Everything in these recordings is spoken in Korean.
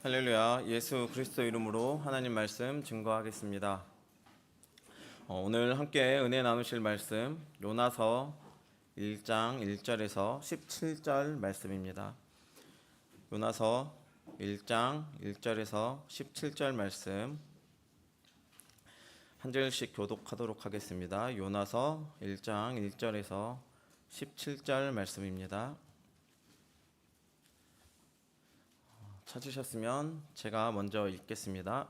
할렐루야. 예수 그리스도 이름으로 하나님 말씀 증거하겠습니다. 오늘 함께 은혜 나누실 말씀 요나서 1장 1절에서 17절 말씀입니다. 요나서 1장 1절에서 17절 말씀 한 절씩 교독하도록 하겠습니다. 요나서 1장 1절에서 17절 말씀입니다. 찾으셨으면 제가 먼저 읽겠습니다.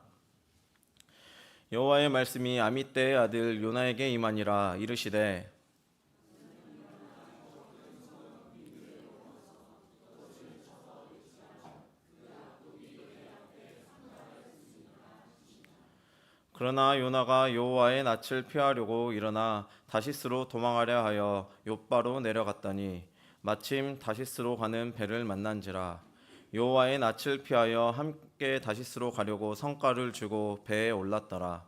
여호와의 말씀이 아미떼의 아들 요나에게 임하니라. 이르시되 그러나 요나가 여호와의 낯을 피하려고 일어나 다시스로 도망하려 하여 욥바로 내려갔더니 마침 다시스로 가는 배를 만난지라. 여호와의 낯을 피하여 함께 다시스로 가려고 성과를 주고 배에 올랐더라.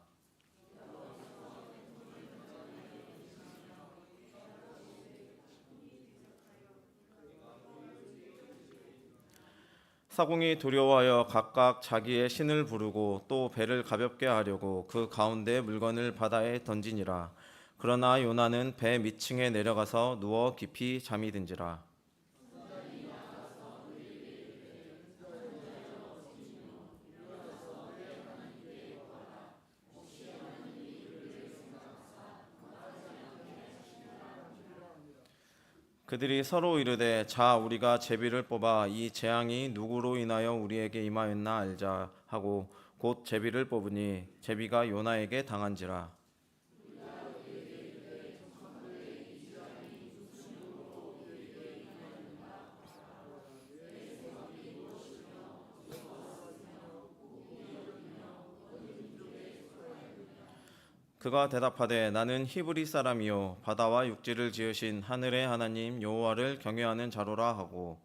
사공이 두려워하여 각각 자기의 신을 부르고 또 배를 가볍게 하려고 그 가운데 물건을 바다에 던지니라. 그러나 요나는 배 밑층에 내려가서 누워 깊이 잠이 든지라. 그들이 서로 이르되 자 우리가 제비를 뽑아 이 재앙이 누구로 인하여 우리에게 임하였나 알자 하고 곧 제비를 뽑으니 제비가 요나에게 당한지라. 그가 대답하되 나는 히브리 사람이요 바다와 육지를 지으신 하늘의 하나님 여호와를 경외하는 자로라 하고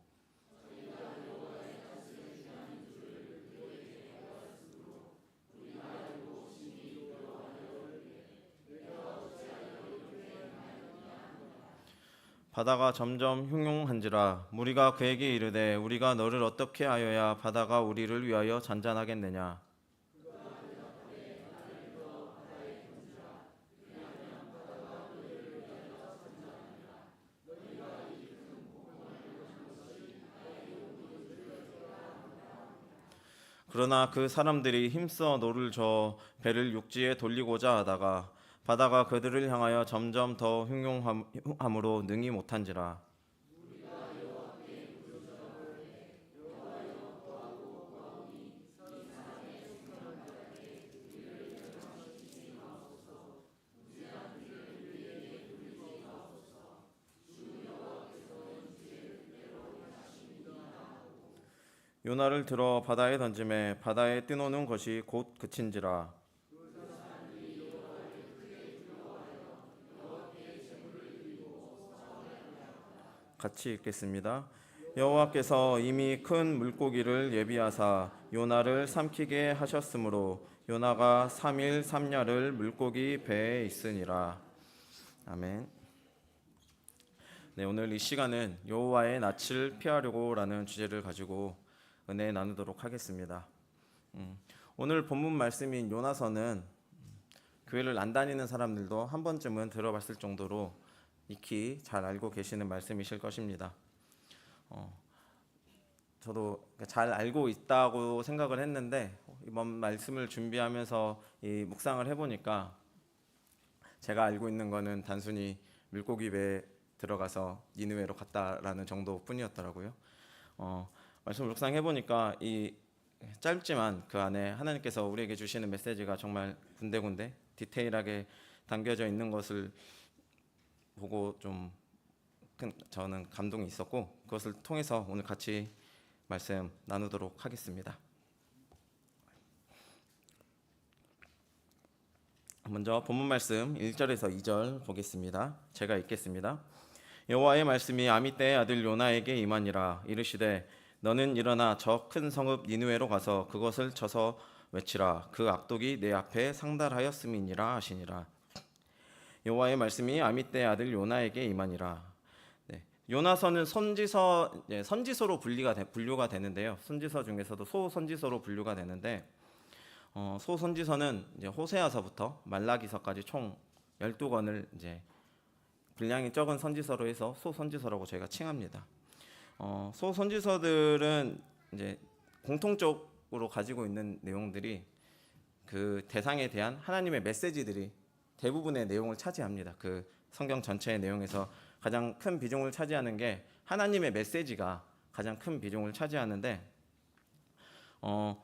바다가 점점 흉흉한지라. 무리가 그에게 이르되 우리가 너를 어떻게 하여야 바다가 우리를 위하여 잔잔하겠느냐. 그러나 그 사람들이 힘써 노를 저어 배를 육지에 돌리고자 하다가 바다가 그들을 향하여 점점 더 흉흉함으로 능히 못한지라. 요나를 들어 바다에 던짐에 바다에 뛰노는 것이 곧 그친지라. 같이 읽겠습니다. 여호와께서 이미 큰 물고기를 예비하사 요나를 삼키게 하셨으므로 요나가 3일 3야를 물고기 배에 있으니라. 아멘. 네, 오늘 이 시간은 여호와의 낯을 피하려고라는 주제를 가지고 은혜 나누도록 하겠습니다. 오늘 본문 말씀인 요나서는 교회를 안 다니는 사람들도 한 번쯤은 들어봤을 정도로 익히 잘 알고 계시는 말씀이실 것입니다. 저도 잘 알고 있다고 생각을 했는데 이번 말씀을 준비하면서 이 묵상을 해보니까 제가 알고 있는 거는 단순히 물고기 배에 들어가서 니느웨로 갔다라는 정도뿐이었더라고요. 말씀 묵상해 보니까 이 짧지만 그 안에 하나님께서 우리에게 주시는 메시지가 정말 군데군데 디테일하게 담겨져 있는 것을 보고 좀 저는 감동이 있었고 그것을 통해서 오늘 같이 말씀 나누도록 하겠습니다. 먼저 본문 말씀 1절에서 2절 보겠습니다. 제가 읽겠습니다. 여호와의 말씀이 아미떼의 아들 요나에게 임하니라. 이르시되 너는 일어나 저 큰 성읍 니느웨로 가서 그것을 쳐서 외치라. 그 악독이 내 앞에 상달하였음이니라 하시니라. 여호와의 말씀이 아미떼의 아들 요나에게 임하니라. 네, 요나서는 선지서로 분류가 되는데요. 선지서 중에서도 소선지서로 분류가 되는데 소선지서는 이제 호세아서부터 말라기서까지 총 12권을 이제 분량이 적은 선지서로 해서 소선지서라고 저희가 칭합니다. 소선지서들은 이제 공통적으로 가지고 있는 내용들이 그 대상에 대한 하나님의 메시지들이 대부분의 내용을 차지합니다. 그 성경 전체의 내용에서 가장 큰 비중을 차지하는 게 하나님의 메시지가 가장 큰 비중을 차지하는데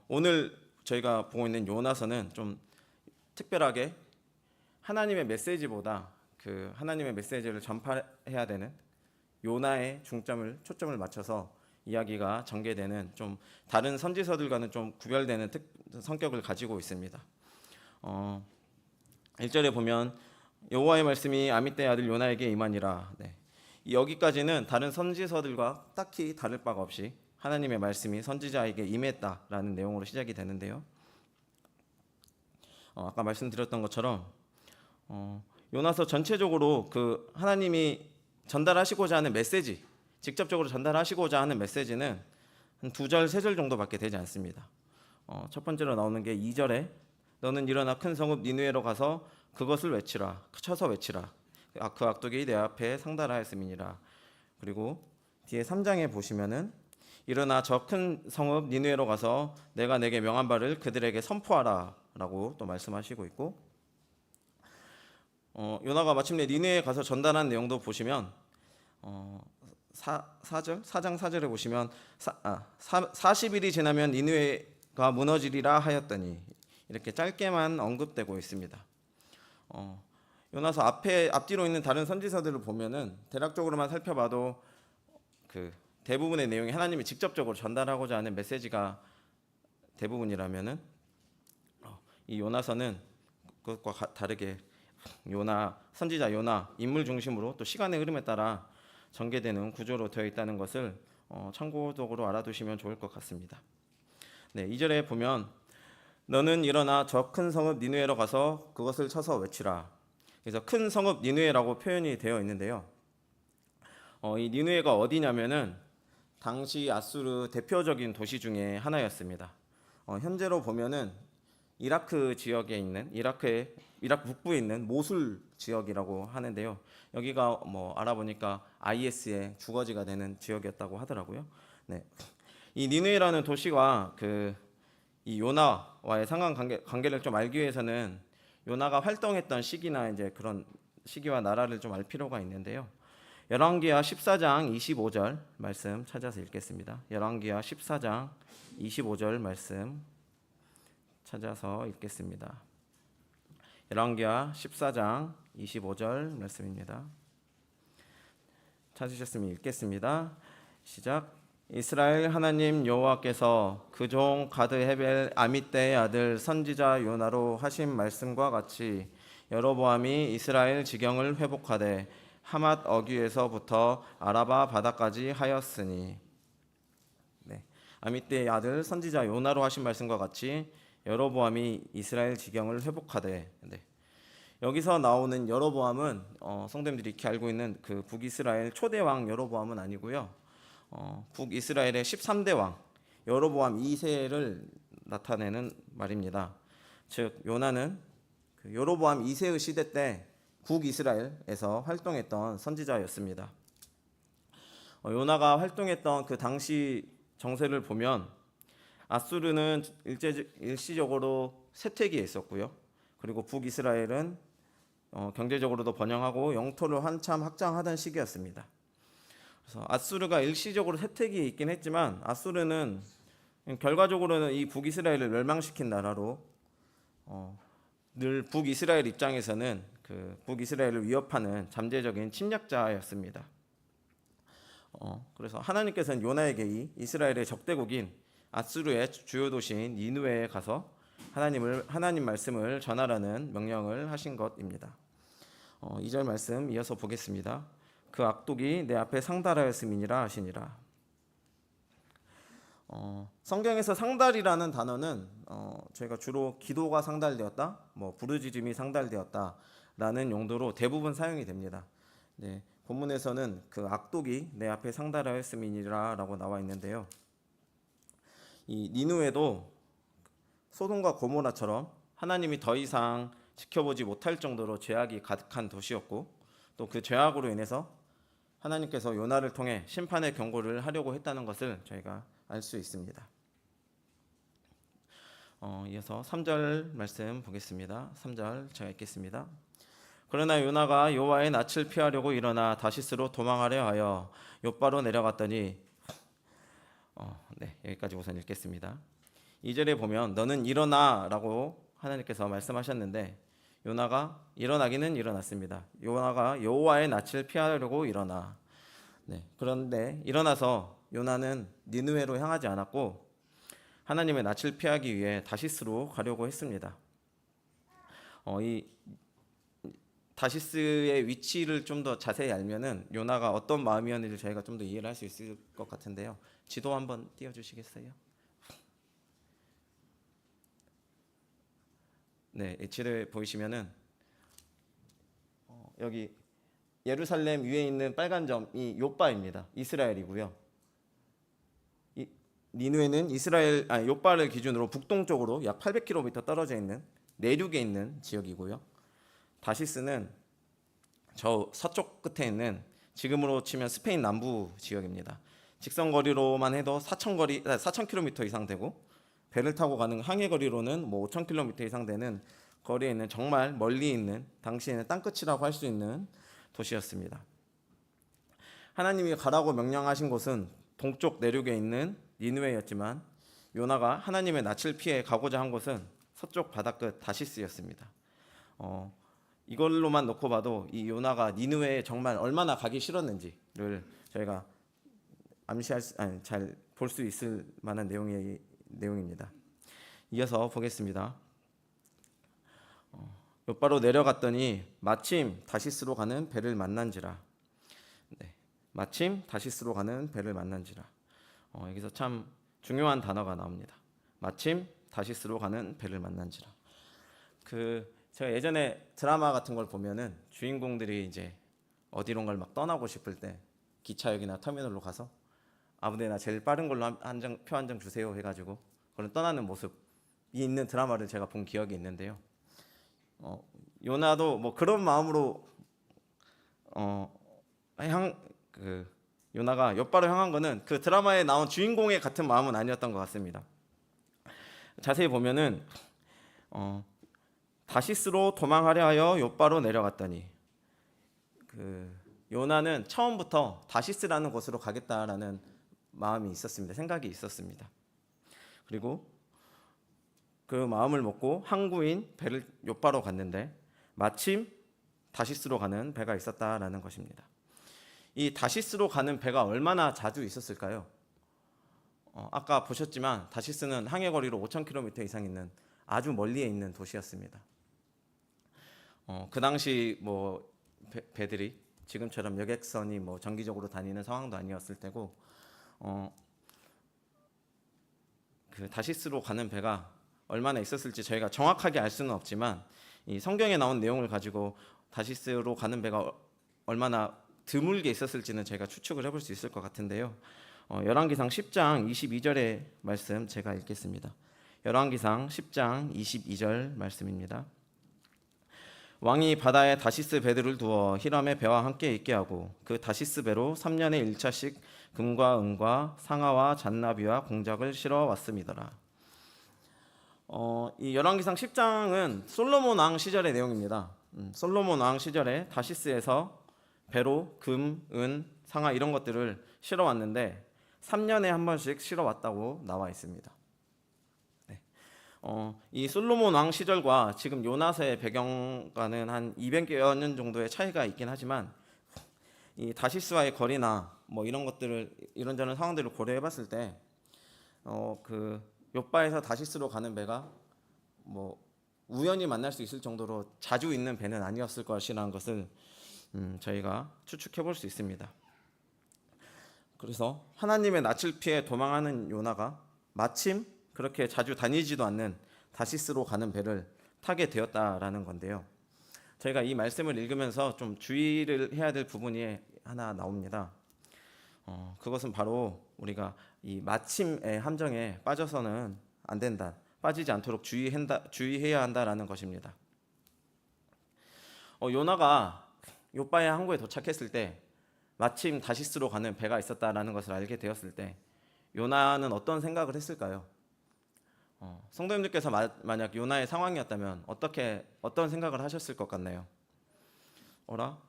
오늘 저희가 보고 있는 요나서는 좀 특별하게 하나님의 메시지보다 그 하나님의 메시지를 전파해야 되는 요나의 초점을 맞춰서 이야기가 전개되는 좀 다른 선지서들과는 좀 구별되는 성격을 가지고 있습니다. 1절에 보면 여호와의 말씀이 아미떼의 아들 요나에게 임하니라. 네. 여기까지는 다른 선지서들과 딱히 다를 바가 없이 하나님의 말씀이 선지자에게 임했다라는 내용으로 시작이 되는데요. 아까 말씀드렸던 것처럼 요나서 전체적으로 그 하나님이 전달하시고자 하는 메시지, 직접적으로 전달하시고자 하는 메시지는 한 2절, 3절 정도밖에 되지 않습니다. 첫 번째로 나오는 게 2절에 너는 일어나 큰 성읍 니느웨로 가서 그것을 외치라, 쳐서 외치라. 그 악독이 내 앞에 상달하였음이니라. 그리고 뒤에 3장에 보시면은 일어나 저 큰 성읍 니느웨로 가서 내가 내게 명한 바를 그들에게 선포하라라고 또 말씀하시고 있고, 요나가 마침내 니느웨에 가서 전달한 내용도 보시면 4장 4절에 보시면 40일이 지나면 니느웨가 무너지리라 하였더니 이렇게 짧게만 언급되고 있습니다. 요나서 앞뒤로 있는 다른 선지서들을 보면은 대략적으로만 살펴봐도 그 대부분의 내용이 하나님이 직접적으로 전달하고자 하는 메시지가 대부분이라면은 이 요나서는 그것과 다르게 선지자 요나 인물 중심으로 또 시간의 흐름에 따라 전개되는 구조로 되어 있다는 것을 참고적으로 알아두시면 좋을 것 같습니다. 네, 2절에 보면 너는 일어나 저 큰 성읍 니느웨로 가서 그것을 쳐서 외치라. 그래서 큰 성읍 니느웨라고 표현이 되어 있는데요. 이 니느웨가 어디냐면은 당시 아수르 대표적인 도시 중에 하나였습니다. 현재로 보면은 이라크 지역에 있는 이라크 북부에 있는 모술 지역이라고 하는데요. 여기가 알아보니까 IS의 주거지가 되는 지역이었다고 하더라고요. 네. 이 니느웨라는 도시와 이 요나와의 상관관계를 좀 알기 위해서는 요나가 활동했던 시기나 이제 그런 시기와 나라를 좀 알 필요가 있는데요. 열왕기하 14장 25절 말씀 찾아서 읽겠습니다. 열왕기하 14장 25절 말씀 찾아서 읽겠습니다. 열왕기하 14장 25절 말씀입니다. 찾으셨으면 읽겠습니다. 시작. 이스라엘 하나님 여호와께서 그 종 가드 헤벨 아미떼의 아들 선지자 요나로 하신 말씀과 같이 여로보암이 이스라엘 지경을 회복하되 하맛 어귀에서부터 아라바 바다까지 하였으니. 네. 아미떼의 아들 선지자 요나로 하신 말씀과 같이 여로보암이 이스라엘 지경을 회복하되. 네. 여기서 나오는 여로보암은 성도님들이 익히 알고 있는 그 북이스라엘 초대 왕 여로보암은 아니고요. 북이스라엘의 13대 왕 여로보암 2세를 나타내는 말입니다. 즉 요나는 그 여로보암 2세의 시대 때 북이스라엘에서 활동했던 선지자였습니다. 요나가 활동했던 그 당시 정세를 보면 아수르는 일시적으로 쇠퇴기에 있었고요. 그리고 북이스라엘은 경제적으로도 번영하고 영토를 한참 확장하던 시기였습니다. 그래서 아수르가 일시적으로 쇠퇴기에 있긴 했지만 아수르는 결과적으로는 이 북이스라엘을 멸망시킨 나라로 늘 북이스라엘 입장에서는 그 북이스라엘을 위협하는 잠재적인 침략자였습니다. 그래서 하나님께서는 요나에게 이 이스라엘의 적대국인 아수르의 주요 도시인 니느웨에 가서 하나님 말씀을 전하라는 명령을 하신 것입니다. 2절 말씀 이어서 보겠습니다. 그 악독이 내 앞에 상달하였음이니라 하시니라. 성경에서 상달이라는 단어는 저희가 주로 기도가 상달되었다, 부르짖음이 상달되었다라는 용도로 대부분 사용이 됩니다. 네, 본문에서는 그 악독이 내 앞에 상달하였음이니라라고 나와 있는데요. 이 니누에도 소돔과 고모라처럼 하나님이 더 이상 지켜보지 못할 정도로 죄악이 가득한 도시였고, 또 그 죄악으로 인해서 하나님께서 요나를 통해 심판의 경고를 하려고 했다는 것을 저희가 알 수 있습니다. 이어서 3절 말씀 보겠습니다. 3절 제가 읽겠습니다. 그러나 요나가 여호와의 낯을 피하려고 일어나 다시스로 도망하려 하여 욥바로 내려갔더니 여기까지 우선 읽겠습니다. 2절에 보면 너는 일어나라고 하나님께서 말씀하셨는데 요나가 일어나기는 일어났습니다. 요나가 여호와의 낯을 피하려고 일어나. 그런데 일어나서 요나는 니느웨로 향하지 않았고 하나님의 낯을 피하기 위해 다시스로 가려고 했습니다. 이 다시스의 위치를 좀 더 자세히 알면은 요나가 어떤 마음이었는지 저희가 좀 더 이해를 할 수 있을 것 같은데요. 지도 한번 띄워주시겠어요? 이 지도에 보이시면은 여기 예루살렘 위에 있는 빨간 점이 욥바입니다. 이스라엘이고요. 니느웨는 욥바를 기준으로 북동쪽으로 약 800km 떨어져 있는 내륙에 있는 지역이고요. 다시스는 저 서쪽 끝에 있는 지금으로 치면 스페인 남부 지역입니다. 직선 거리로만 해도 4,000km 이상 되고 배를 타고 가는 항해 거리로는 5,000km 이상 되는 거리에 있는 정말 멀리 있는 당시에는 땅끝이라고 할 수 있는 도시였습니다. 하나님이 가라고 명령하신 곳은 동쪽 내륙에 있는 니느웨였지만 요나가 하나님의 낯을 피해 가고자 한 곳은 서쪽 바다끝 다시스였습니다. 이걸로만 놓고 봐도 이 요나가 니느웨에 정말 얼마나 가기 싫었는지를 저희가 잘 볼 수 있을 만한 내용입니다. 이어서 보겠습니다. 욥바로 내려갔더니 마침 다시스로 가는 배를 만난지라. 마침 다시스로 가는 배를 만난지라. 여기서 참 중요한 단어가 나옵니다. 마침 다시스로 가는 배를 만난지라. 제가 예전에 드라마 같은 걸 보면은 주인공들이 이제 어디론가를 막 떠나고 싶을 때 기차역이나 터미널로 가서 아무데나 제일 빠른 걸로 표 한 장 주세요 해가지고 그런 떠나는 모습이 있는 드라마를 제가 본 기억이 있는데요. 요나도 그런 마음으로 요나가 욥바로 향한 거는 그 드라마에 나온 주인공의 같은 마음은 아니었던 것 같습니다. 자세히 보면은 다시스로 도망하려 하여 욥바로 내려갔더니 요나는 처음부터 다시스라는 곳으로 가겠다라는 마음이 있었습니다. 생각이 있었습니다. 그리고 그 마음을 먹고 항구인 배를 욥바로 갔는데 마침 다시스로 가는 배가 있었다라는 것입니다. 이 다시스로 가는 배가 얼마나 자주 있었을까요? 아까 보셨지만 다시스는 항해 거리로 5,000km 이상 있는 아주 멀리에 있는 도시였습니다. 그 당시 배들이 지금처럼 여객선이 정기적으로 다니는 상황도 아니었을 때고 그 다시스로 가는 배가 얼마나 있었을지 저희가 정확하게 알 수는 없지만 이 성경에 나온 내용을 가지고 다시스로 가는 배가 얼마나 드물게 있었을지는 저희가 추측을 해볼 수 있을 것 같은데요. 열왕기상 10장 22절의 말씀 제가 읽겠습니다. 열왕기상 10장 22절 말씀입니다. 왕이 바다에 다시스 배들을 두어 히람의 배와 함께 있게 하고 그 다시스 배로 3년에 1차씩 금과 은과 상아와 잔나비와 공작을 실어 왔음이더라. 이 열왕기상 10장은 솔로몬 왕 시절의 내용입니다. 솔로몬 왕 시절에 다시스에서 배로 금, 은, 상아 이런 것들을 실어 왔는데 3년에 한 번씩 실어 왔다고 나와 있습니다. 이 솔로몬 왕 시절과 지금 요나서의 배경과는 한 200여 년 정도의 차이가 있긴 하지만 이 다시스와의 거리나 이런 것들을 이런저런 상황들을 고려해 봤을 때 그 욥바에서 다시스로 가는 배가 우연히 만날 수 있을 정도로 자주 있는 배는 아니었을 것이라는 것을 저희가 추측해 볼 수 있습니다. 그래서 하나님의 낯을 피해 도망하는 요나가 마침 그렇게 자주 다니지도 않는 다시스로 가는 배를 타게 되었다라는 건데요. 저희가 이 말씀을 읽으면서 좀 주의를 해야 될 부분이 하나 나옵니다. 그것은 바로 우리가 이 마침의 함정에 빠져서는 안 된다, 빠지지 않도록 주의해야 한다라는 것입니다. 요나가 요바의 항구에 도착했을 때 마침 다시스로 가는 배가 있었다라는 것을 알게 되었을 때 요나는 어떤 생각을 했을까요? 성도님들께서 만약 요나의 상황이었다면 어떤 생각을 하셨을 것 같나요? 어라?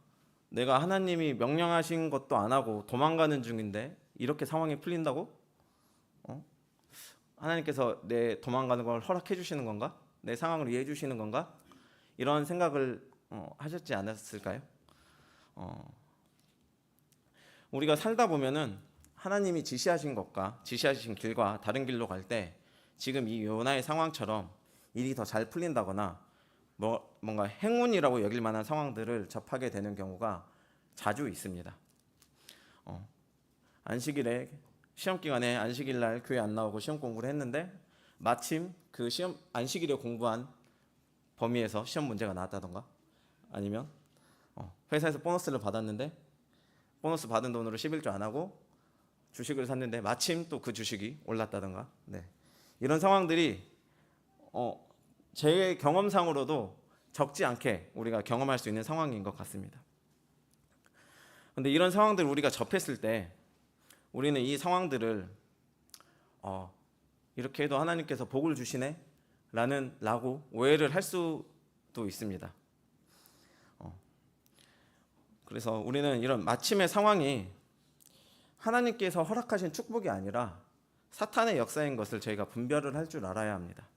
내가 하나님이 명령하신 것도 안 하고 도망가는 중인데 이렇게 상황이 풀린다고? 하나님께서 내 도망가는 걸 허락해 주시는 건가? 내 상황을 이해해 주시는 건가? 이런 생각을 하셨지 않았을까요? 우리가 살다 보면은 하나님이 지시하신 것과 지시하신 길과 다른 길로 갈 때 지금 이 요나의 상황처럼 일이 더 잘 풀린다거나 뭔가 행운이라고 여길 만한 상황들을 접하게 되는 경우가 자주 있습니다. 안식일에 시험 기간에 안식일 날 교회 안 나오고 시험 공부를 했는데 마침 그 시험 안식일에 공부한 범위에서 시험 문제가 나왔다던가, 아니면 회사에서 보너스를 받았는데 보너스 받은 돈으로 11조 안 하고 주식을 샀는데 마침 또 그 주식이 올랐다던가, 이런 상황들이 제 경험상으로도 적지 않게 우리가 경험할 수 있는 상황인 것 같습니다. 그런데 이런 상황들을 우리가 접했을 때 우리는 이 상황들을 이렇게 해도 하나님께서 복을 주시네 라고 오해를 할 수도 있습니다. 그래서 우리는 이런 마침의 상황이 하나님께서 허락하신 축복이 아니라 사탄의 역사인 것을 저희가 분별을 할 줄 알아야 합니다.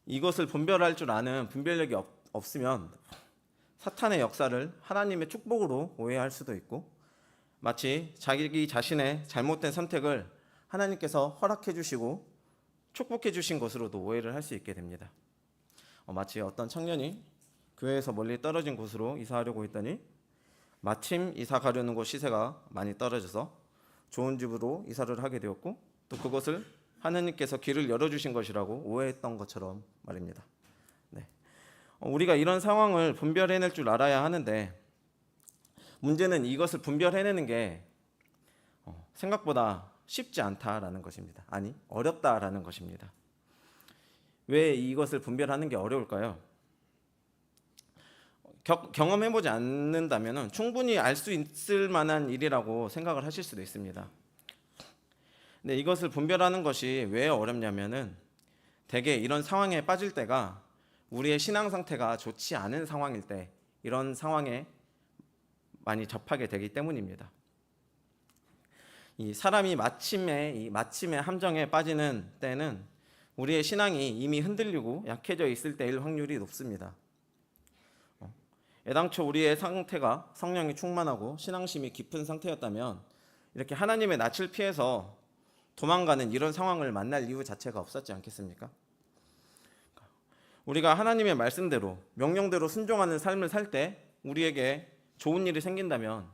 이것을 분별할 줄 아는 분별력이 없으면 사탄의 역사를 하나님의 축복으로 오해할 수도 있고, 마치 자기 자신의 잘못된 선택을 하나님께서 허락해 주시고 축복해 주신 것으로도 오해를 할 수 있게 됩니다. 마치 어떤 청년이 교회에서 멀리 떨어진 곳으로 이사하려고 했더니 마침 이사 가려는 곳 시세가 많이 떨어져서 좋은 집으로 이사를 하게 되었고, 또 그것을 하나님께서 길을 열어주신 것이라고 오해했던 것처럼 말입니다. 우리가 이런 상황을 분별해낼 줄 알아야 하는데, 문제는 이것을 분별해내는 게 생각보다 쉽지 않다라는 것입니다. 아니, 어렵다라는 것입니다. 왜 이것을 분별하는 게 어려울까요? 경험해보지 않는다면 충분히 알 수 있을 만한 일이라고 생각을 하실 수도 있습니다. 근데 이것을 분별하는 것이 왜 어렵냐면은 대개 이런 상황에 빠질 때가 우리의 신앙 상태가 좋지 않은 상황일 때 이런 상황에 많이 접하게 되기 때문입니다. 이 사람이 마침의 함정에 빠지는 때는 우리의 신앙이 이미 흔들리고 약해져 있을 때일 확률이 높습니다. 애당초 우리의 상태가 성령이 충만하고 신앙심이 깊은 상태였다면 이렇게 하나님의 낯을 피해서 도망가는 이런 상황을 만날 이유 자체가 없었지 않겠습니까? 우리가 하나님의 말씀대로 명령대로 순종하는 삶을 살 때 우리에게 좋은 일이 생긴다면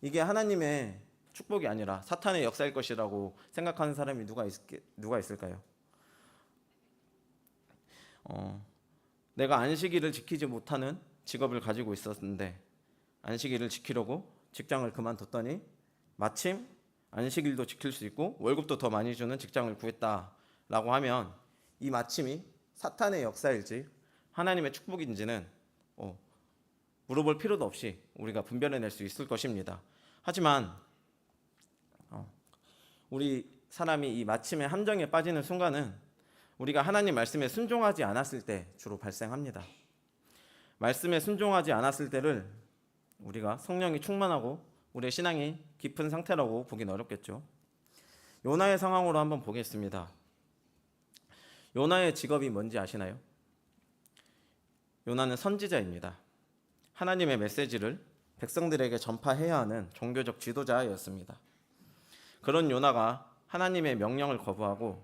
이게 하나님의 축복이 아니라 사탄의 역사일 것이라고 생각하는 사람이 누가 있을까요? 내가 안식일을 지키지 못하는 직업을 가지고 있었는데 안식일을 지키려고 직장을 그만뒀더니 마침 안식일도 지킬 수 있고 월급도 더 많이 주는 직장을 구했다라고 하면 이 마침이 사탄의 역사일지 하나님의 축복인지는 물어볼 필요도 없이 우리가 분별해낼 수 있을 것입니다. 하지만 우리 사람이 이 마침의 함정에 빠지는 순간은 우리가 하나님 말씀에 순종하지 않았을 때 주로 발생합니다. 말씀에 순종하지 않았을 때를 우리가 성령이 충만하고 우리의 신앙이 깊은 상태라고 보긴 어렵겠죠. 요나의 상황으로 한번 보겠습니다. 요나의 직업이 뭔지 아시나요? 요나는 선지자입니다. 하나님의 메시지를 백성들에게 전파해야 하는 종교적 지도자였습니다. 그런 요나가 하나님의 명령을 거부하고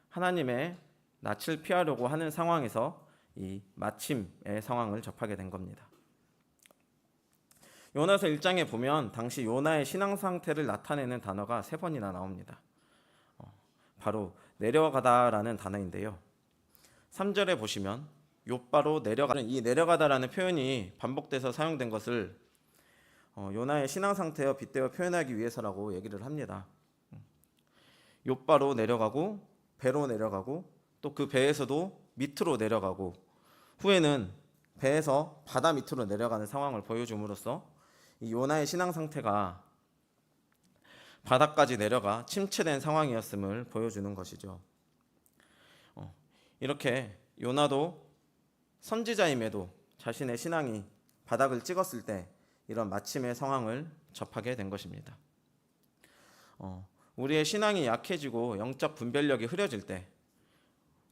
하나님의 낯을 피하려고 하는 상황에서 이 마침의 상황을 접하게 된 겁니다. 요나서 1장에 보면 당시 요나의 신앙 상태를 나타내는 단어가 3번이나 나옵니다. 바로 내려가다라는 단어인데요. 3절에 보시면 욥바로 내려가는 이 내려가다라는 표현이 반복돼서 사용된 것을 요나의 신앙 상태와 빗대어 표현하기 위해서라고 얘기를 합니다. 욥바로 내려가고 배로 내려가고 또 그 배에서도 밑으로 내려가고 후에는 배에서 바다 밑으로 내려가는 상황을 보여줌으로써 이 요나의 신앙 상태가 바다까지 내려가 침체된 상황이었음을 보여주는 것이죠. 이렇게 요나도 선지자임에도 자신의 신앙이 바닥을 찍었을 때 이런 마침의 상황을 접하게 된 것입니다. 우리의 신앙이 약해지고 영적 분별력이 흐려질 때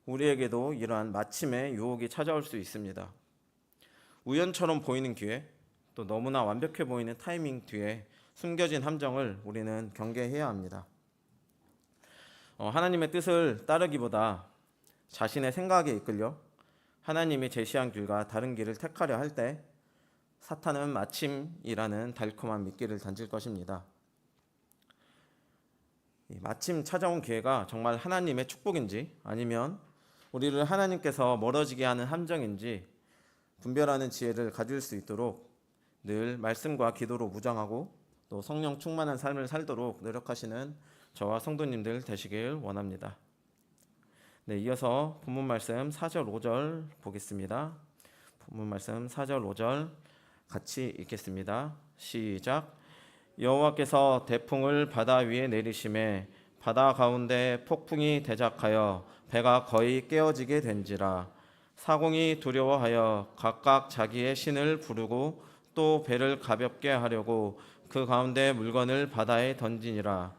우리에게도 이러한 마침의 유혹이 찾아올 수 있습니다. 우연처럼 보이는 기회, 또 너무나 완벽해 보이는 타이밍 뒤에 숨겨진 함정을 우리는 경계해야 합니다. 하나님의 뜻을 따르기보다 자신의 생각에 이끌려 하나님이 제시한 길과 다른 길을 택하려 할 때 사탄은 마침이라는 달콤한 미끼를 던질 것입니다. 마침 찾아온 기회가 정말 하나님의 축복인지 아니면 우리를 하나님께서 멀어지게 하는 함정인지 분별하는 지혜를 가질 수 있도록 늘 말씀과 기도로 무장하고 또 성령 충만한 삶을 살도록 노력하시는 저와 성도님들 되시길 원합니다. 네, 이어서 본문 말씀 4절 5절 보겠습니다. 본문 말씀 4절 5절 같이 읽겠습니다. 시작. 여호와께서 대풍을 바다 위에 내리심에 바다 가운데 폭풍이 대작하여 배가 거의 깨어지게 된지라. 사공이 두려워하여 각각 자기의 신을 부르고 또 배를 가볍게 하려고 그 가운데 물건을 바다에 던지니라.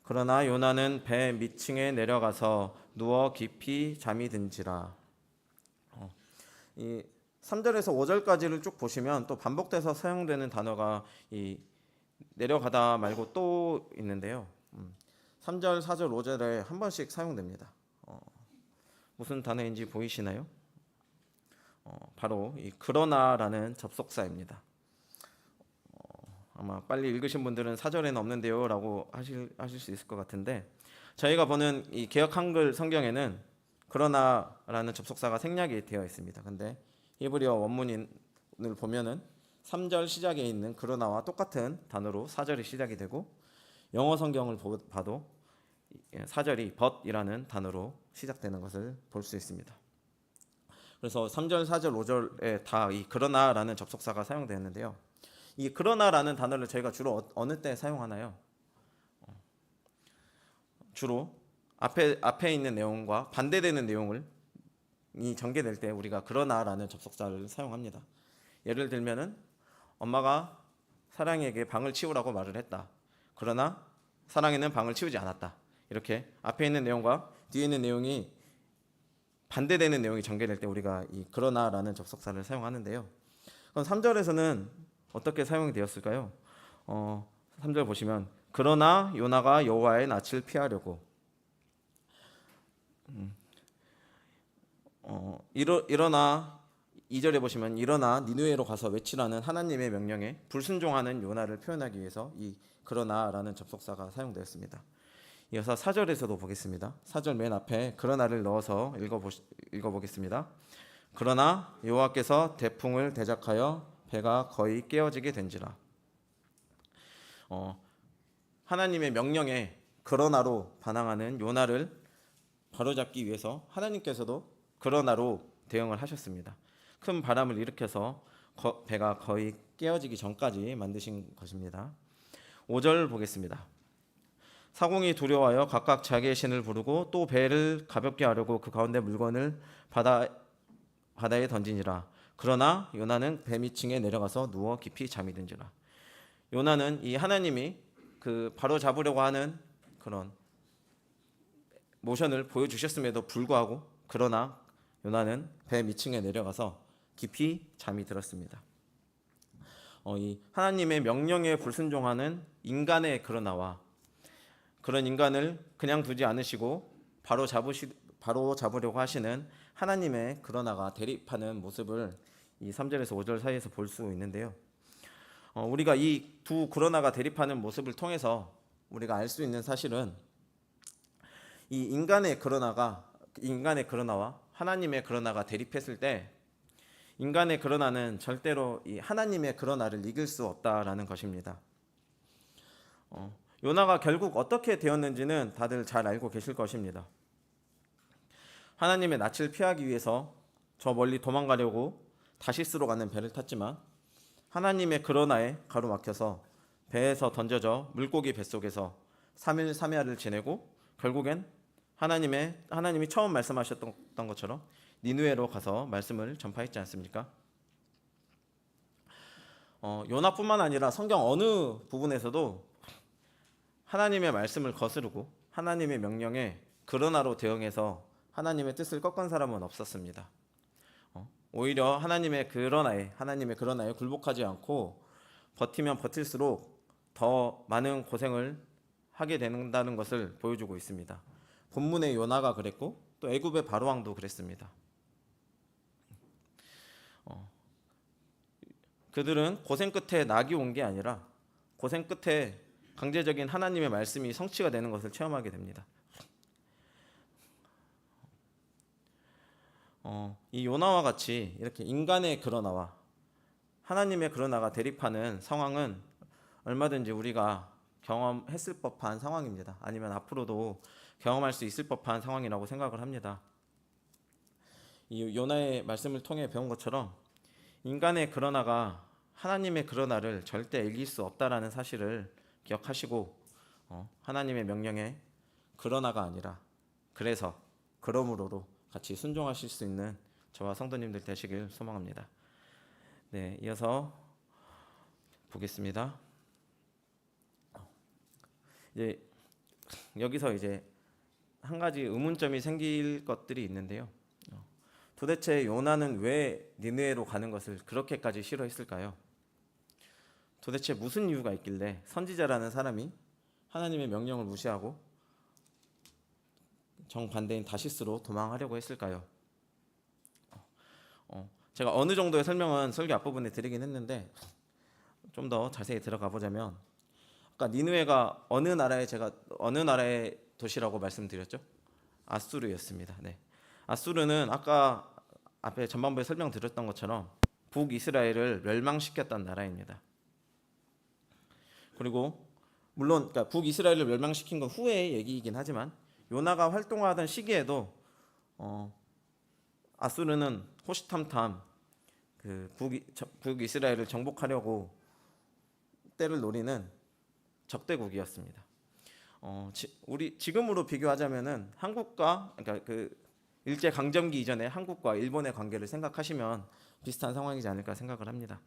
그러나 요나는 배 밑층에 내려가서 누워 깊이 잠이 든지라. 이 3절에서 5절까지를 쭉 보시면 또 반복돼서 사용되는 단어가 이 내려가다 말고 또 있는데요. 3절, 4절, 5절에 한 번씩 사용됩니다. 무슨 단어인지 보이시나요? 바로 이 그러나라는 접속사입니다. 아마 빨리 읽으신 분들은 4절에는 없는데요 라고 하실 수 있을 것 같은데, 저희가 보는 이 개역 한글 성경에는 그러나라는 접속사가 생략이 되어 있습니다. 근데 히브리어 원문을 보면은 3절 시작에 있는 그러나와 똑같은 단어로 4절이 시작이 되고, 영어 성경을 봐도 4절이 but이라는 단어로 시작되는 것을 볼 수 있습니다. 그래서 3절, 4절, 5절에 다 이 그러나라는 접속사가 사용되었는데요. 이 그러나라는 단어를 저희가 주로 어느 때 사용하나요? 주로 앞에 있는 내용과 반대되는 내용을 전개될 때 우리가 그러나라는 접속사를 사용합니다. 예를 들면은 엄마가 사랑이에게 방을 치우라고 말을 했다. 그러나 사랑이는 방을 치우지 않았다. 이렇게 앞에 있는 내용과 뒤에 있는 내용이 반대되는 내용이 전개될 때 우리가 이 그러나라는 접속사를 사용하는데요. 그럼 3절에서는 어떻게 사용이 되었을까요? 3절 보시면 그러나 요나가 여호와의 낯을 피하려고 일어나 2절에 보시면 일어나 니느웨로 가서 외치라는 하나님의 명령에 불순종하는 요나를 표현하기 위해서 이 그러나라는 접속사가 사용되었습니다. 이어서 4절에서도 보겠습니다. 4절 맨 앞에 그러나를 넣어서 읽어보겠습니다. 그러나 여호와께서 대풍을 대작하여 배가 거의 깨어지게 된지라. 하나님의 명령에 그러나로 반항하는 요나를 바로잡기 위해서 하나님께서도 그러나로 대응을 하셨습니다. 큰 바람을 일으켜서 배가 거의 깨어지기 전까지 만드신 것입니다. 5절 보겠습니다. 사공이 두려워하여 각각 자기의 신을 부르고 또 배를 가볍게 하려고 그 가운데 물건을 바다에 던지니라. 그러나 요나는 배 밑층에 내려가서 누워 깊이 잠이 든지라. 요나는 이 하나님이 바로 잡으려고 하는 그런 모션을 보여주셨음에도 불구하고 그러나 요나는 배 밑층에 내려가서 깊이 잠이 들었습니다. 이 하나님의 명령에 불순종하는 인간의 그러나와 그런 인간을 그냥 두지 않으시고 바로 잡으려고 하시는 하나님의 그러나가 대립하는 모습을 이 3절에서 5절 사이에서 볼 수 있는데요. 우리가 이 두 그러나가 대립하는 모습을 통해서 우리가 알 수 있는 사실은 이 인간의 그러나와 하나님의 그러나가 대립했을 때 인간의 그러나는 절대로 이 하나님의 그러나를 이길 수 없다라는 것입니다. 요나가 결국 어떻게 되었는지는 다들 잘 알고 계실 것입니다. 하나님의 낯을 피하기 위해서 저 멀리 도망가려고 다시스로 가는 배를 탔지만 하나님의 그러나에 가로막혀서 배에서 던져져 물고기 뱃속에서 3일 3야를 지내고 결국엔 하나님이 처음 말씀하셨던 것처럼 니느웨로 가서 말씀을 전파했지 않습니까? 요나뿐만 아니라 성경 어느 부분에서도 하나님의 말씀을 거스르고 하나님의 명령에 그러나로 대응해서 하나님의 뜻을 꺾은 사람은 없었습니다. 오히려 하나님의 그러나에 굴복하지 않고 버티면 버틸수록 더 많은 고생을 하게 된다는 것을 보여주고 있습니다. 본문의 요나가 그랬고 또 애굽의 바로왕도 그랬습니다. 그들은 고생 끝에 낙이 온 게 아니라 고생 끝에 강제적인 하나님의 말씀이 성취가 되는 것을 체험하게 됩니다. 이 요나와 같이 이렇게 인간의 그러나와 하나님의 그러나가 대립하는 상황은 얼마든지 우리가 경험했을 법한 상황입니다. 아니면 앞으로도 경험할 수 있을 법한 상황이라고 생각을 합니다. 이 요나의 말씀을 통해 배운 것처럼 인간의 그러나가 하나님의 그러나를 절대 이길 수 없다라는 사실을 기억하시고 하나님의 명령에 그러나가 아니라 그래서 그러므로로 같이 순종하실 수 있는 저와 성도님들 되시길 소망합니다. 네, 이어서 보겠습니다. 이제 여기서 이제 한 가지 의문점이 생길 것들이 있는데요. 도대체 요나는 왜 니느웨로 가는 것을 그렇게까지 싫어했을까요? 도대체 무슨 이유가 있길래 선지자라는 사람이 하나님의 명령을 무시하고 정반대인 다시스로 도망하려고 했을까요? 제가 어느 정도의 설명은 설교 앞부분에 드리긴 했는데 좀 더 자세히 들어가 보자면 아까 니느웨가 어느 나라의 도시라고 말씀드렸죠? 아수르였습니다. 네. 아수르는 아까 앞에 전반부에 설명드렸던 것처럼 북이스라엘을 멸망시켰던 나라입니다. 그리고 물론 그러니까 북이스라엘을 멸망시킨 건 후의 얘기이긴 하지만 요나가 활동하던 시기에도 아수르는 호시탐탐 그 북이스라엘을 정복하려고 때를 노리는 적대국이었습니다. 우리 지금으로 비교하자면은 한국과 그러니까 그 일제 강점기 이전에 한국과 일본의 관계를 생각하시면 비슷한 상황이지 않을까 생각을 합니다.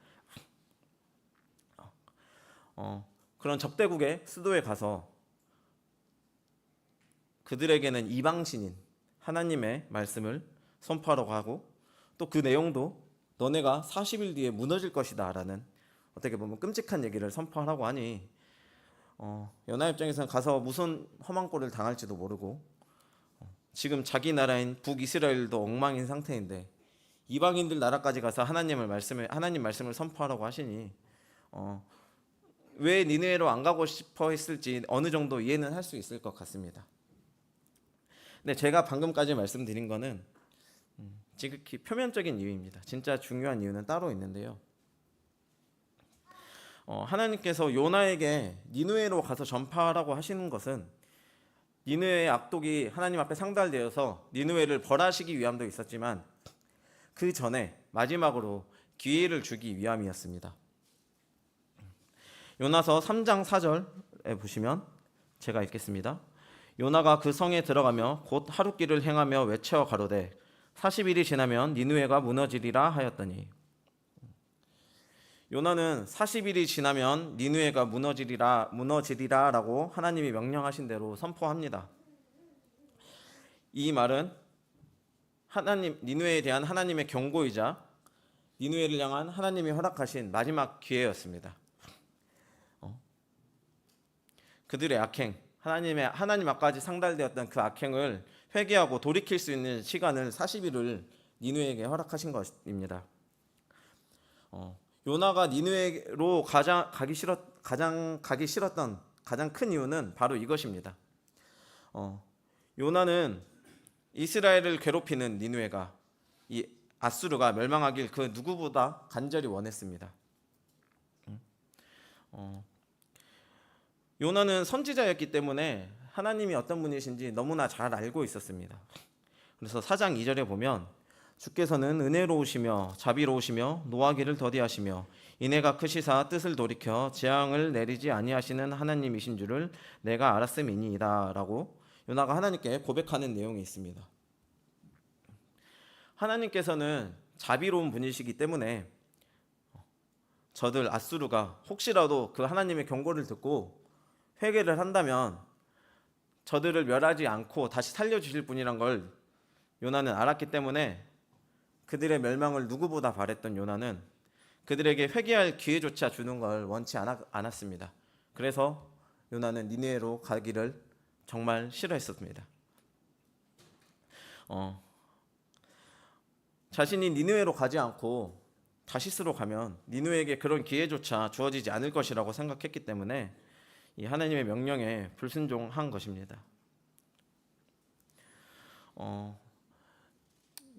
그런 적대국의 수도에 가서 그들에게는 이방신인 하나님의 말씀을 선포하라고 하고 또 그 내용도 너네가 40일 뒤에 무너질 것이다 라는 어떻게 보면 끔찍한 얘기를 선포하라고 하니 요나 입장에서는 가서 무슨 험한 꼴을 당할지도 모르고 지금 자기 나라인 북이스라엘도 엉망인 상태인데 이방인들 나라까지 가서 하나님 말씀을 선포하라고 하시니 왜 니느웨로 안 가고 싶어 했을지 어느 정도 이해는 할 수 있을 것 같습니다. 근데 제가 방금까지 말씀드린 거는 지극히 표면적인 이유입니다. 진짜 중요한 이유는 따로 있는데요. 하나님께서 요나에게 니느웨로 가서 전파하라고 하시는 것은 니느웨의 악독이 하나님 앞에 상달되어서 니느웨를 벌하시기 위함도 있었지만 그 전에 마지막으로 기회를 주기 위함이었습니다. 요나서 3장 4절에 보시면 제가 읽겠습니다. 요나가 그 성에 들어가며 곧 하룻길을 행하며 외쳐 가로되 40일이 지나면 니느웨가 무너지리라 하였더니 요나는 40일이 지나면 니느웨가 무너지리라라고 하나님이 명령하신 대로 선포합니다. 이 말은 니느웨에 대한 하나님의 경고이자 니느웨를 향한 하나님이 허락하신 마지막 기회였습니다. 그들의 악행, 하나님 앞까지 상달되었던 그 악행을 회개하고 돌이킬 수 있는 시간을 40일을 니느웨에게 허락하신 것입니다. 요나가 니느웨로 가장 가기 싫었던 가장 큰 이유는 바로 이것입니다. 요나는 이스라엘을 괴롭히는 니느웨가 이 아수르가 멸망하길 그 누구보다 간절히 원했습니다. 요나는 선지자였기 때문에 하나님이 어떤 분이신지 너무나 잘 알고 있었습니다. 그래서 4장 2절에 보면 주께서는 은혜로우시며 자비로우시며 노하기를 더디하시며 인애가 크시사 뜻을 돌이켜 재앙을 내리지 아니하시는 하나님이신 줄을 내가 알았음이니이다 라고 요나가 하나님께 고백하는 내용이 있습니다. 하나님께서는 자비로운 분이시기 때문에 저들 아수르가 혹시라도 그 하나님의 경고를 듣고 회개를 한다면 저들을 멸하지 않고 다시 살려주실 분이란 걸 요나는 알았기 때문에 그들의 멸망을 누구보다 바랬던 요나는 그들에게 회개할 기회조차 주는 걸 원치 않았습니다. 그래서 요나는 니느웨로 가기를 정말 싫어했었습니다. 자신이 니느웨로 가지 않고 다시스로 가면 니느웨에게 그런 기회조차 주어지지 않을 것이라고 생각했기 때문에 이 하나님의 명령에 불순종한 것입니다.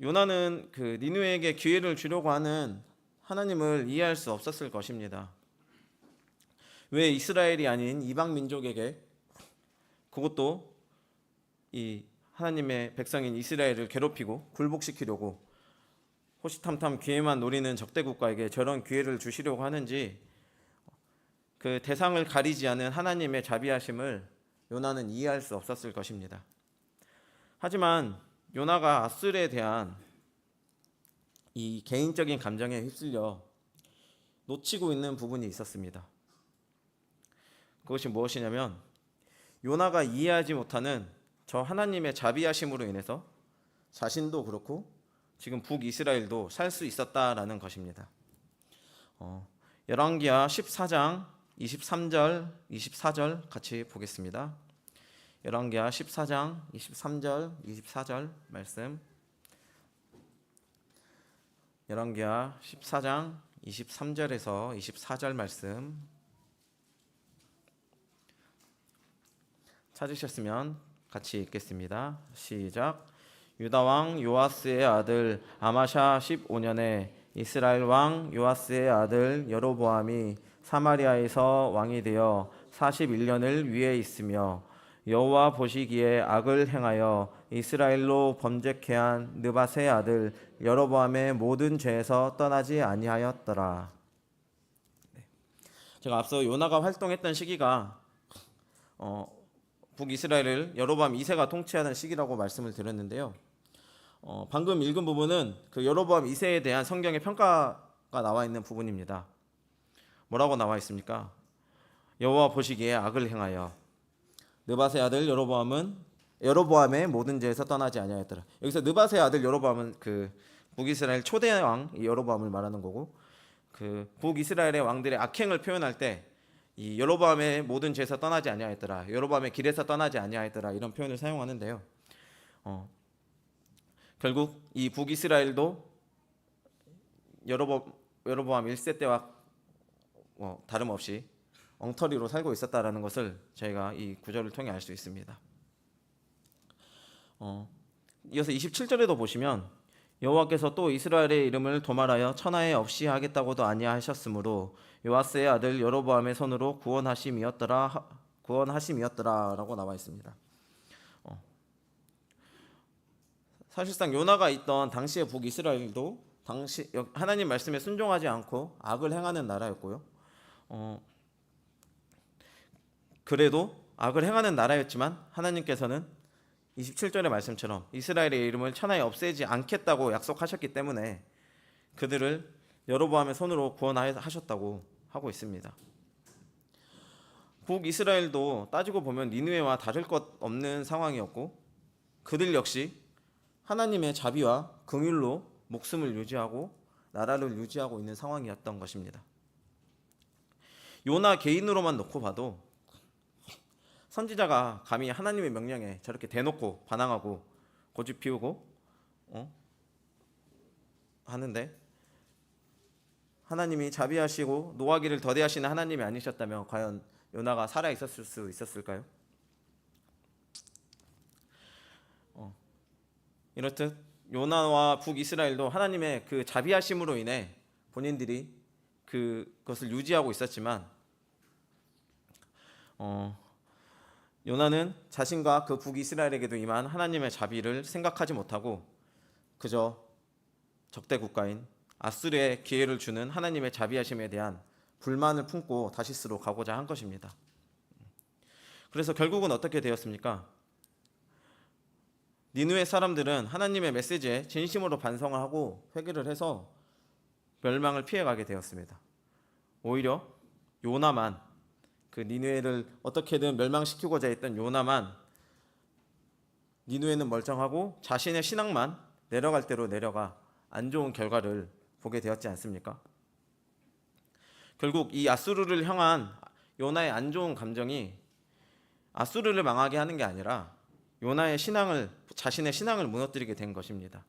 요나는 그 니느웨에게 기회를 주려고 하는 하나님을 이해할 수 없었을 것입니다. 왜 이스라엘이 아닌 이방 민족에게, 그것도 이 하나님의 백성인 이스라엘을 괴롭히고 굴복시키려고 호시탐탐 기회만 노리는 적대 국가에게 저런 기회를 주시려고 하는지 그 대상을 가리지 않은 하나님의 자비하심을 요나는 이해할 수 없었을 것입니다. 하지만 요나가 아수르에 대한 이 개인적인 감정에 휩쓸려 놓치고 있는 부분이 있었습니다. 그것이 무엇이냐면 요나가 이해하지 못하는 저 하나님의 자비하심으로 인해서 자신도 그렇고 지금 북이스라엘도 살 수 있었다라는 것입니다. 열왕기하 14장 23절 24절 같이 보겠습니다. 열왕기하 14장 23절 24절 말씀. 열왕기하 14장 23절에서 24절 말씀 찾으셨으면 같이 읽겠습니다. 시작. 유다 왕 요아스의 아들 아마샤 15년에 이스라엘 왕 요아스의 아들 여로보암이 사마리아에서 왕이 되어 41년을 위에 있으며 여호와 보시기에 악을 행하여 이스라엘로 범죄케 한 느밧의 아들 여로보암의 모든 죄에서 떠나지 아니하였더라. 제가 앞서 요나가 활동했던 시기가 북이스라엘을 여로보암 2세가 통치하는 시기라고 말씀을 드렸는데요. 방금 읽은 부분은 그 여로보암 2세에 대한 성경의 평가가 나와 있는 부분입니다. 뭐라고 나와 있습니까? 여호와 보시기에 악을 행하여 느밧의 아들 여로보암의 모든 죄에서 떠나지 아니하였더라. 여기서 느밧의 아들 여로보암은 그 북이스라엘 초대 왕 여로보암을 말하는 거고, 그 북이스라엘의 왕들의 악행을 표현할 때 이 여로보암의 모든 죄에서 떠나지 아니하였더라, 여로보암의 길에서 떠나지 아니하였더라 이런 표현을 사용하는데요. 결국 이 북이스라엘도 여로보암 1세 때와 다름없이 엉터리로 살고 있었다라는 것을 저희가 이 구절을 통해 알 수 있습니다. 이어서 27절에도 보시면 여호와께서 또 이스라엘의 이름을 도말하여 천하에 없이 하겠다고도 아니하셨으므로 요아스의 아들 여로보암의 손으로 구원하심이었더라라고 나와 있습니다. 사실상 요나가 있던 당시의 북이스라엘도 당시 하나님 말씀에 순종하지 않고 악을 행하는 나라였고요. 그래도 악을 행하는 나라였지만 하나님께서는 27절의 말씀처럼 이스라엘의 이름을 천하에 없애지 않겠다고 약속하셨기 때문에 그들을 여로보암의 손으로 구원하셨다고 하고 있습니다. 북이스라엘도 따지고 보면 니느웨와 다를 것 없는 상황이었고, 그들 역시 하나님의 자비와 긍휼로 목숨을 유지하고 나라를 유지하고 있는 상황이었던 것입니다. 요나 개인으로만 놓고 봐도 선지자가 감히 하나님의 명령에 저렇게 대놓고 반항하고 고집 피우고 하는데, 하나님이 자비하시고 노하기를 더디하시는 하나님이 아니셨다면 과연 요나가 살아 있었을 수 있었을까요? 이렇듯 요나와 북이스라엘도 하나님의 그 자비하심으로 인해 본인들이 그것을 유지하고 있었지만 요나는 자신과 그 북이스라엘에게도 임한 하나님의 자비를 생각하지 못하고 그저 적대 국가인 아수르에 기회를 주는 하나님의 자비하심에 대한 불만을 품고 다시스로 가고자 한 것입니다. 그래서 결국은 어떻게 되었습니까? 니느웨 사람들은 하나님의 메시지에 진심으로 반성을 하고 회개를 해서 멸망을 피해가게 되었습니다. 오히려 요나만, 그 니느웨를 어떻게든 멸망시키고자 했던 요나만, 니느웨는 멀쩡하고 자신의 신앙만 내려갈 대로 내려가 안 좋은 결과를 보게 되었지 않습니까? 결국 이 아수르를 향한 요나의 안 좋은 감정이 아수르를 망하게 하는 게 아니라 요나의 자신의 신앙을 무너뜨리게 된 것입니다.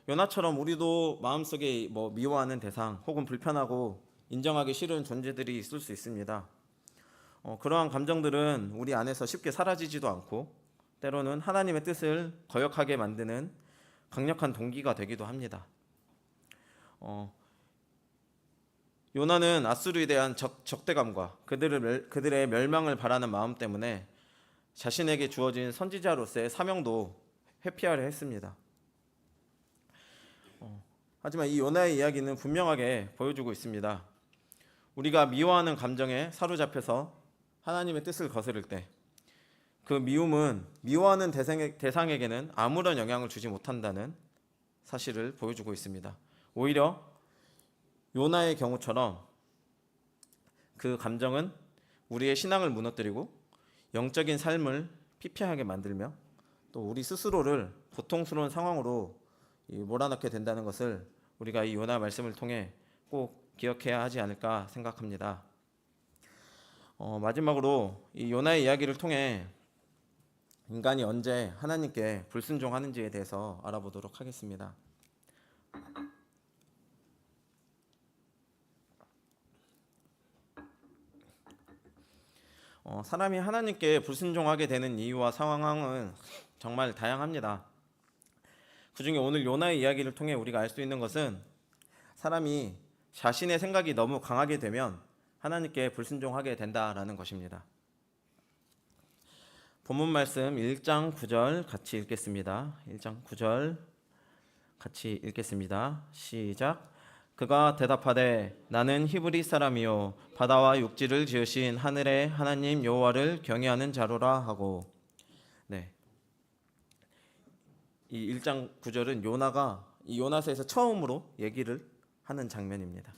요나처럼 우리도 마음속에 미워하는 대상 혹은 불편하고 인정하기 싫은 존재들이 있을 수 있습니다. 그러한 감정들은 우리 안에서 쉽게 사라지지도 않고 때로는 하나님의 뜻을 거역하게 만드는 강력한 동기가 되기도 합니다. 요나는 아수르에 대한 적대감과 그들의 멸망을 바라는 마음 때문에 자신에게 주어진 선지자로서의 사명도 회피하려 했습니다. 하지만 이 요나의 이야기는 분명하게 보여주고 있습니다. 우리가 미워하는 감정에 사로잡혀서 하나님의 뜻을 거스를 때 그 미움은 미워하는 대상에게는 아무런 영향을 주지 못한다는 사실을 보여주고 있습니다. 오히려 요나의 경우처럼 그 감정은 우리의 신앙을 무너뜨리고 영적인 삶을 피폐하게 만들며 또 우리 스스로를 고통스러운 상황으로 몰아넣게 된다는 것을 우리가 이 요나 말씀을 통해 꼭 기억해야 하지 않을까 생각합니다. 마지막으로 이 요나의 이야기를 통해 인간이 언제 하나님께 불순종하는지에 대해서 알아보도록 하겠습니다. 사람이 하나님께 불순종하게 되는 이유와 상황은 정말 다양합니다. 그중에 오늘 요나의 이야기를 통해 우리가 알 수 있는 것은 사람이 자신의 생각이 너무 강하게 되면 하나님께 불순종하게 된다라는 것입니다. 본문 말씀 1장 9절 같이 읽겠습니다. 1장 9절 같이 읽겠습니다. 시작. 그가 대답하되 나는 히브리 사람이요 바다와 육지를 지으신 하늘의 하나님 여호와를 경외하는 자로라 하고. 네. 이 1장 9절은 요나가 이 요나서에서 처음으로 얘기를 하는 장면입니다.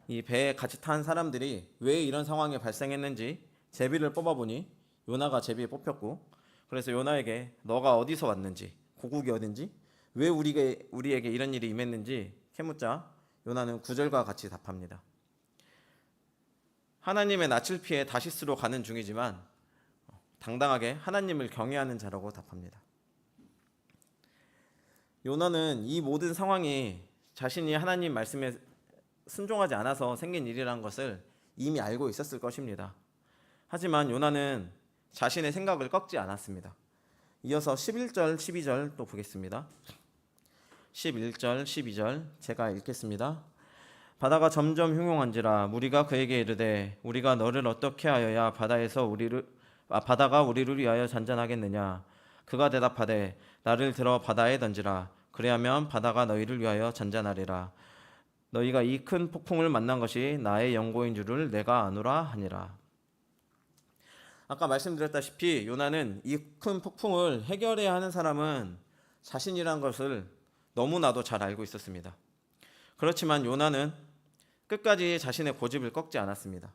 이 배에 같이 탄 사람들이 왜 이런 상황이 발생했는지 제비를 뽑아보니 요나가 제비에 뽑혔고, 그래서 요나에게 너가 어디서 왔는지, 고국이 어딘지, 왜 우리에게 이런 일이 임했는지 캐묻자 요나는 9절과 같이 답합니다. 하나님의 낯을 피해 다시스로 가는 중이지만 당당하게 하나님을 경외하는 자라고 답합니다. 요나는 이 모든 상황이 자신이 하나님 말씀에 순종하지 않아서 생긴 일이라는 것을 이미 알고 있었을 것입니다. 하지만 요나는 자신의 생각을 꺾지 않았습니다. 이어서 11절, 12절 또 보겠습니다. 11절, 12절 제가 읽겠습니다. 바다가 점점 흉흉한지라 무리가 그에게 이르되 우리가 너를 어떻게 하여야 바다가 우리를 위하여 잔잔하겠느냐. 그가 대답하되 나를 들어 바다에 던지라. 그리하면 바다가 너희를 위하여 잔잔하리라. 너희가 이 큰 폭풍을 만난 것이 나의 연고인 줄을 내가 아노라 하니라. 아까 말씀드렸다시피 요나는 이 큰 폭풍을 해결해야 하는 사람은 자신이란 것을 너무나도 잘 알고 있었습니다. 그렇지만 요나는 끝까지 자신의 고집을 꺾지 않았습니다.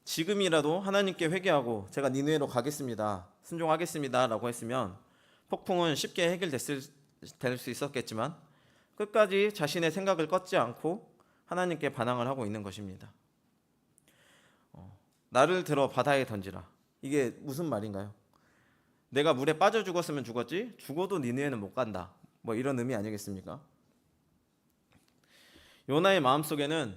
지금이라도 하나님께 회개하고 제가 니느웨로 가겠습니다, 순종하겠습니다 라고 했으면 폭풍은 쉽게 해결될 수 있었겠지만 끝까지 자신의 생각을 꺾지 않고 하나님께 반항을 하고 있는 것입니다. 나를 들어 바다에 던지라. 이게 무슨 말인가요? 내가 물에 빠져 죽었으면 죽었지 죽어도 니느웨는 못 간다, 이런 의미 아니겠습니까? 요나의 마음속에는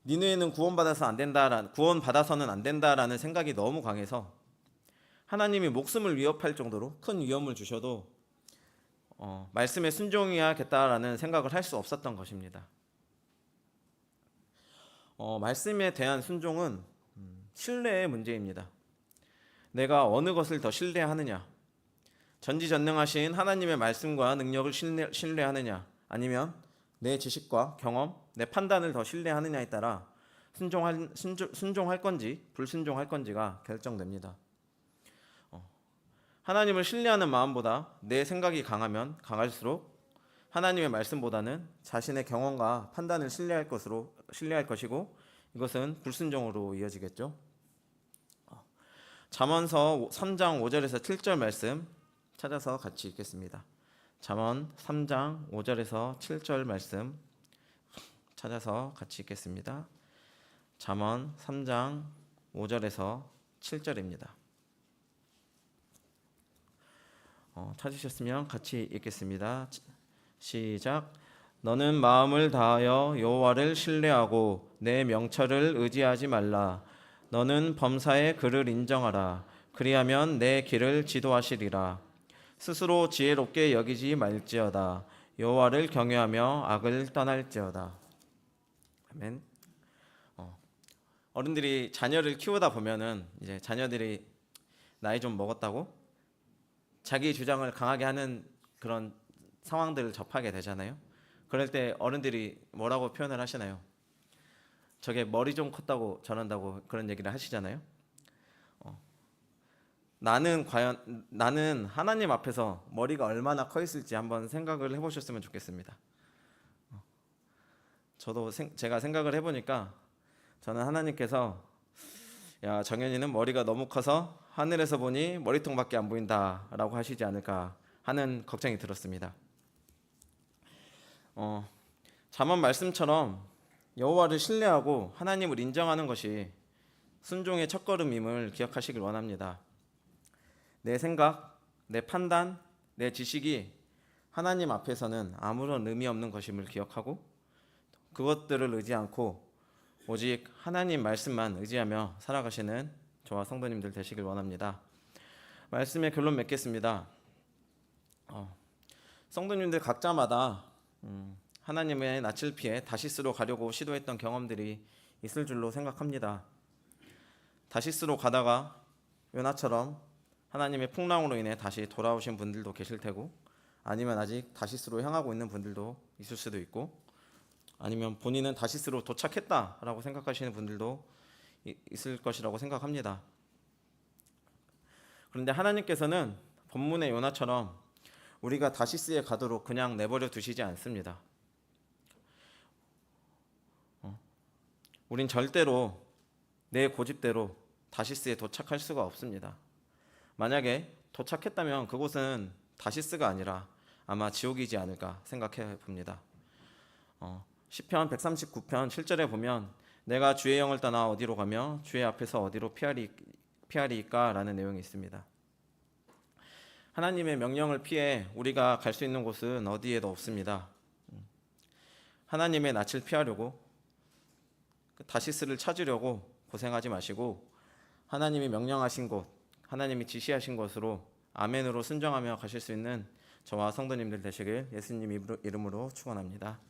니느웨는 구원받아서는 안 된다라는 생각이 너무 강해서 하나님이 목숨을 위협할 정도로 큰 위험을 주셔도 말씀에 순종해야겠다라는 생각을 할 수 없었던 것입니다. 말씀에 대한 순종은 신뢰의 문제입니다. 내가 어느 것을 더 신뢰하느냐, 전지전능하신 하나님의 말씀과 능력을 신뢰하느냐, 아니면 내 지식과 경험, 내 판단을 더 신뢰하느냐에 따라 순종할 건지 불순종할 건지가 결정됩니다. 하나님을 신뢰하는 마음보다 내 생각이 강하면 강할수록 하나님의 말씀보다는 자신의 경험과 판단을 신뢰할 것이고, 이것은 불순종으로 이어지겠죠. 잠언서 3장 5절에서 7절 말씀 찾아서 같이 읽겠습니다. 잠언 3장 5절에서 7절 말씀 찾아서 같이 읽겠습니다. 잠언 3장 5절에서 7절입니다. 찾으셨으면 같이 읽겠습니다. 시작. 너는 마음을 다하여 여호와를 신뢰하고 내 명철을 의지하지 말라. 너는 범사의 그를 인정하라. 그리하면 내 길을 지도하시리라. 스스로 지혜롭게 여기지 말지어다. 여호와를 경외하며 악을 떠날지어다. 아멘. 어른들이 자녀를 키우다 보면은 이제 자녀들이 나이 좀 먹었다고 자기 주장을 강하게 하는 그런 상황들을 접하게 되잖아요. 그럴 때 어른들이 뭐라고 표현을 하시나요? 저게 머리 좀 컸다고 저런다고 그런 얘기를 하시잖아요. 나는 하나님 앞에서 머리가 얼마나 커 있을지 한번 생각을 해보셨으면 좋겠습니다. 저도 제가 생각을 해보니까 저는 하나님께서 야, 정현이는 머리가 너무 커서 하늘에서 보니 머리통밖에 안 보인다라고 하시지 않을까 하는 걱정이 들었습니다. 잠언 말씀처럼 여호와를 신뢰하고 하나님을 인정하는 것이 순종의 첫걸음임을 기억하시길 원합니다. 내 생각, 내 판단, 내 지식이 하나님 앞에서는 아무런 의미 없는 것임을 기억하고 그것들을 의지 않고 오직 하나님 말씀만 의지하며 살아가시는 저와 성도님들 되시길 원합니다. 말씀의 결론 맺겠습니다. 성도님들 각자마다 하나님의 낯을 피해 다시스로 가려고 시도했던 경험들이 있을 줄로 생각합니다. 다시스로 가다가 요나처럼 하나님의 풍랑으로 인해 다시 돌아오신 분들도 계실 테고, 아니면 아직 다시스로 향하고 있는 분들도 있을 수도 있고, 아니면 본인은 다시스로 도착했다라고 생각하시는 분들도 있을 것이라고 생각합니다. 그런데 하나님께서는 본문의 요나처럼 우리가 다시스에 가도록 그냥 내버려 두시지 않습니다. 우린 절대로 내 고집대로 다시스에 도착할 수가 없습니다. 만약에 도착했다면 그곳은 다시스가 아니라 아마 지옥이지 않을까 생각해 봅니다. 시편 139편 7절에 보면 내가 주의 영을 떠나 어디로 가며 주의 앞에서 어디로 피하리까 라는 내용이 있습니다. 하나님의 명령을 피해 우리가 갈 수 있는 곳은 어디에도 없습니다. 하나님의 낯을 피하려고 다시스를 찾으려고 고생하지 마시고 하나님이 명령하신 곳, 하나님이 지시하신 곳으로 아멘으로 순종하며 가실 수 있는 저와 성도님들 되시길 예수님 이름으로 축원합니다.